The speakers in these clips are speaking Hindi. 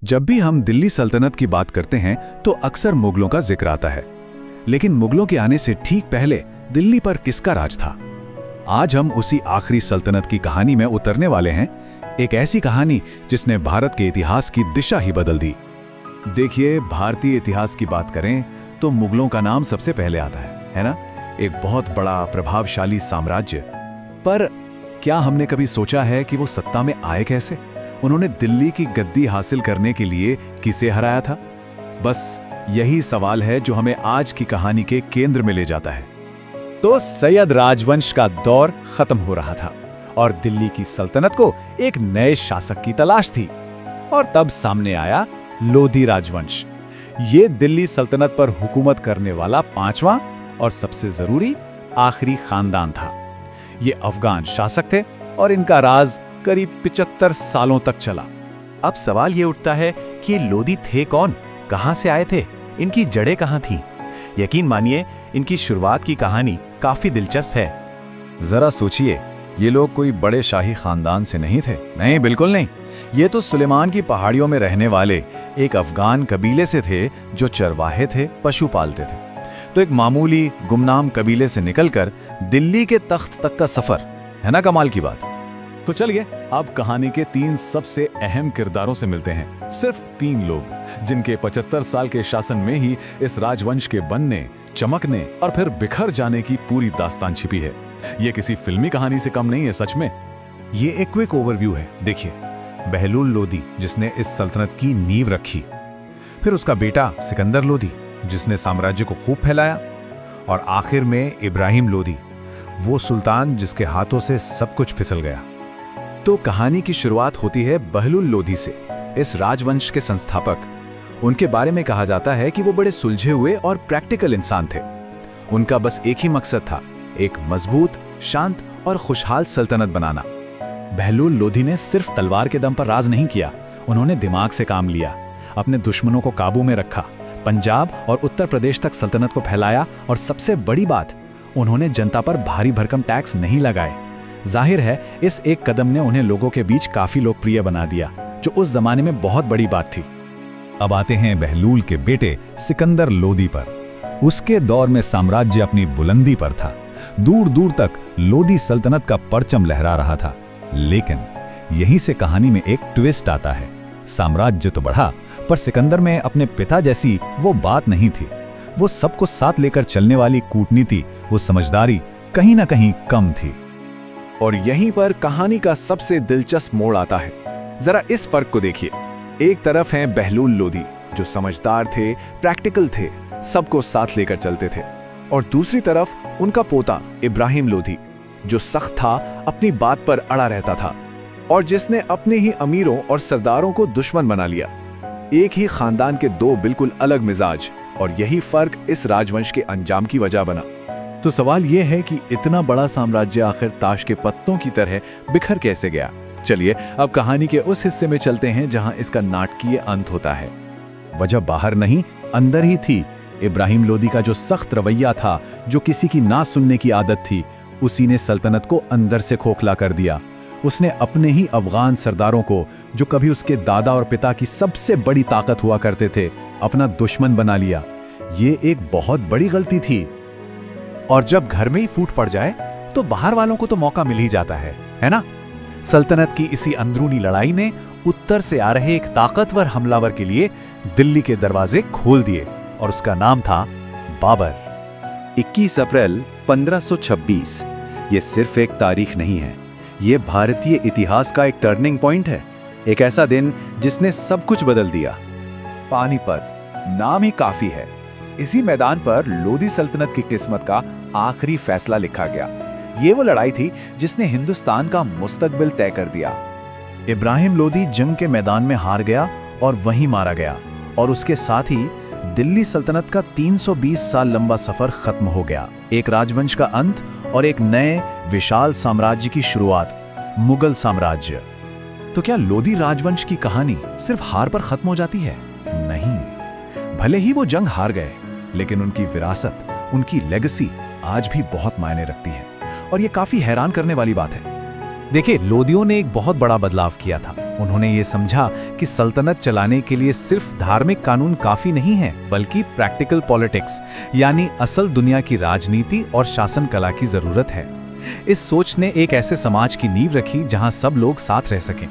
जब भी हम दिल्ली सल्तनत की बात करते हैं तो अक्सर मुगलों का जिक्र आता है। लेकिन मुगलों के आने से ठीक पहले दिल्ली पर किसका राज था? आज हम उसी आखिरी सल्तनत की कहानी में उतरने वाले हैं, एक ऐसी कहानी जिसने भारत के इतिहास की दिशा ही बदल दी। देखिए, भारतीय इतिहास की बात करें तो मुगलों का नाम सबसे पहले आता है ना? एक बहुत बड़ा प्रभावशाली साम्राज्य। पर क्या हमने कभी सोचा है कि वो सत्ता में आए कैसे? उन्होंने दिल्ली की गद्दी हासिल करने के लिए किसे हराया था? बस यही सवाल है जो हमें आज की कहानी के केंद्र में ले जाता है। तो सैयद राजवंश का दौर खत्म हो रहा था और दिल्ली की सल्तनत को एक नए शासक की तलाश थी। और तब सामने आया लोधी राजवंश। ये दिल्ली सल्तनत पर हुकूमत करने वाला पांचवां और सबसे जरूरी आखिरी खानदान था। ये अफगान शासक थे और इनका राज करीब 75 सालों तक चला। अब सवाल ये उठता है कि ये लोधी थे कौन, कहां से आए थे, इनकी जड़ें कहां थीं? यकीन मानिए, इनकी शुरुआत की कहानी काफी दिलचस्प है। जरा सोचिए, ये लोग कोई बड़े शाही खानदान से नहीं थे। नहीं, बिल्कुल नहीं। ये तो सुलेमान की पहाड़ियों में रहने वाले एक अफगान कबीले से थे जो चरवाहे थे, पशु पालते थे। तो एक मामूली गुमनाम कबीले से निकलकर दिल्ली के तख्त तक का सफर, है ना कमाल की बात? तो चलिए अब कहानी के 3 सबसे अहम किरदारों से मिलते हैं। सिर्फ 3 लोग जिनके 75 साल के शासन में ही इस राजवंश के बनने, चमकने और फिर बिखर जाने की पूरी दास्तान छिपी है। ये किसी फिल्मी कहानी से कम नहीं है सच में। ये एक क्विक ओवरव्यू है। देखिए, बहलूल लोधी जिसने इस सल्तनत की नींव रखी, फिर उसका बेटा सिकंदर लोधी जिसने साम्राज्य को खूब फैलाया, और आखिर में इब्राहिम लोधी, वो सुल्तान जिसके हाथों से सब कुछ फिसल गया। तो कहानी की शुरुआत होती है बहलूल लोधी से, इस राजवंश के संस्थापक। उनके बारे में कहा जाता है कि वो बड़े सुलझे हुए और प्रैक्टिकल इंसान थे। उनका बस एक ही मकसद था, एक मजबूत, शांत और खुशहाल सल्तनत बनाना। बहलूल लोधी ने सिर्फ तलवार के दम पर राज नहीं किया, उन्होंने दिमाग से काम लिया, अपने दुश्मनों को काबू में रखा, पंजाब और उत्तर प्रदेश तक सल्तनत को फैलाया, और सबसे बड़ी बात, उन्होंने जनता पर भारी भरकम टैक्स नहीं लगाए। जाहिर है, इस एक कदम ने उन्हें लोगों के बीच काफी लोकप्रिय बना दिया, जो उस जमाने में बहुत बड़ी बात थी। अब आते हैं बहलूल के बेटे सिकंदर लोधी पर। उसके दौर में साम्राज्य अपनी बुलंदी पर था, दूर दूर तक लोधी सल्तनत का परचम लहरा रहा था। लेकिन यहीं से कहानी में एक ट्विस्ट आता है। साम्राज्य तो बढ़ा, पर सिकंदर में अपने पिता जैसी वो बात नहीं थी। वो सबको साथ लेकर चलने वाली कूटनीति, वो समझदारी कहीं ना कहीं कम थी। और यहीं पर कहानी का सबसे दिलचस्प मोड़ आता है। जरा इस फर्क को देखिए। एक तरफ हैं बहलूल लोधी जो समझदार थे, प्रैक्टिकल थे, सबको साथ लेकर चलते थे, और दूसरी तरफ उनका पोता इब्राहिम लोधी जो सख्त था, अपनी बात पर अड़ा रहता था, और जिसने अपने ही अमीरों और सरदारों को दुश्मन बना लिया। एक ही खानदान के 2 बिल्कुल अलग मिजाज, और यही फर्क इस राजवंश के अंजाम की वजह बना। तो सवाल यह है कि इतना बड़ा साम्राज्य आखिर ताश के पत्तों की तरह बिखर कैसे गया? चलिए अब कहानी के उस हिस्से में चलते हैं जहां इसका नाटकीय अंत होता है। वजह बाहर नहीं, अंदर ही थी। इब्राहिम लोधी का जो सख्त रवैया था, जो किसी की ना सुनने की आदत थी, उसी ने सल्तनत को अंदर से खोखला कर दिया। उसने अपने ही अफगान सरदारों को, जो कभी उसके दादा और पिता की सबसे बड़ी ताकत हुआ करते थे, अपना दुश्मन बना लिया। ये एक बहुत बड़ी गलती थी। और जब घर में ही फूट पड़ जाए तो बाहर वालों को तो मौका मिल ही जाता है ना? सल्तनत की इसी अंदरूनी लड़ाई ने उत्तर से आ रहे एक ताकतवर हमलावर के लिए दिल्ली के दरवाजे खोल दिए, और उसका नाम था बाबर। 21 अप्रैल 1526। ये सिर्फ एक तारीख नहीं है, ये भारतीय इतिहास का एक टर्निंग पॉइंट है। एक ऐसा दिन जिसने सब कुछ बदल दिया। पानीपत नाम ही काफी है। इसी मैदान पर लोधी सल्तनत की किस्मत का आखिरी फैसला लिखा गया। ये वो लड़ाई थी जिसने हिंदुस्तान का मुस्तकबिल तय कर दिया। इब्राहिम लोधी जंग के मैदान में हार गया और वहीं मारा गया, और उसके साथ ही दिल्ली सल्तनत का 320 साल लंबा सफर खत्म हो गया। एक राजवंश का अंत और एक नए विशाल साम्राज्य की शुरुआत, मुगल साम्राज्य। तो क्या लोधी राजवंश की कहानी सिर्फ हार पर खत्म हो जाती है? नहीं, भले ही वो जंग हार गए, लेकिन उनकी विरासत, उनकी लेगेसी आज भी बहुत मायने रखती है, और ये काफी हैरान करने वाली बात है। देखिए, लोधियों ने एक बहुत बड़ा बदलाव किया था। उन्होंने ये समझा कि सल्तनत चलाने के लिए सिर्फ धार्मिक कानून काफी नहीं है, बल्कि प्रैक्टिकल पॉलिटिक्स यानी असल दुनिया की राजनीति और शासन कला की जरूरत है। इस सोच ने एक ऐसे समाज की नींव रखी जहां सब लोग साथ रह सकें।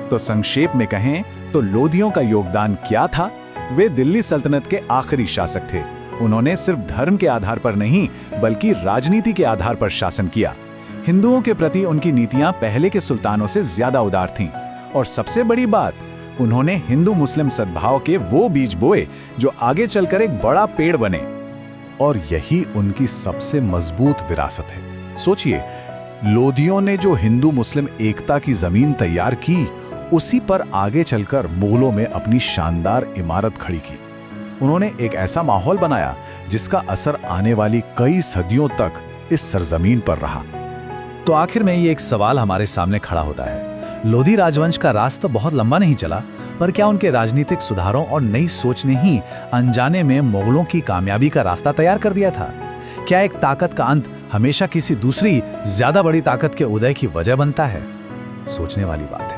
तो संक्षेप में कहें तो लोधियों का योगदान क्या था? वे दिल्ली सल्तनत के आखिरी शासक थे। उन्होंने सिर्फ धर्म के आधार पर नहीं बल्कि राजनीति के आधार पर शासन किया। हिंदुओं के प्रति उनकी नीतियां पहले के सुल्तानों से ज्यादा उदार थीं। और सबसे बड़ी बात, उन्होंने हिंदू मुस्लिम सद्भाव के वो बीज बोए जो आगे चलकर एक बड़ा पेड़ बने। और यही उनकी सबसे मजबूत विरासत है। सोचिए, लोधियों ने जो हिंदू मुस्लिम एकता की जमीन तैयार की, उसी पर आगे चलकर मुगलों में अपनी शानदार इमारत खड़ी की। उन्होंने एक ऐसा माहौल बनाया जिसका असर आने वाली कई सदियों तक इस सरजमीन पर रहा। तो आखिर में ये एक सवाल हमारे सामने खड़ा होता है, लोधी राजवंश का राज तो बहुत लंबा नहीं चला, पर क्या उनके राजनीतिक सुधारों और नई सोच ने ही अनजाने में मुगलों की कामयाबी का रास्ता तैयार कर दिया था? क्या एक ताकत का अंत हमेशा किसी दूसरी ज्यादा बड़ी ताकत के उदय की वजह बनता है? सोचने वाली बात है।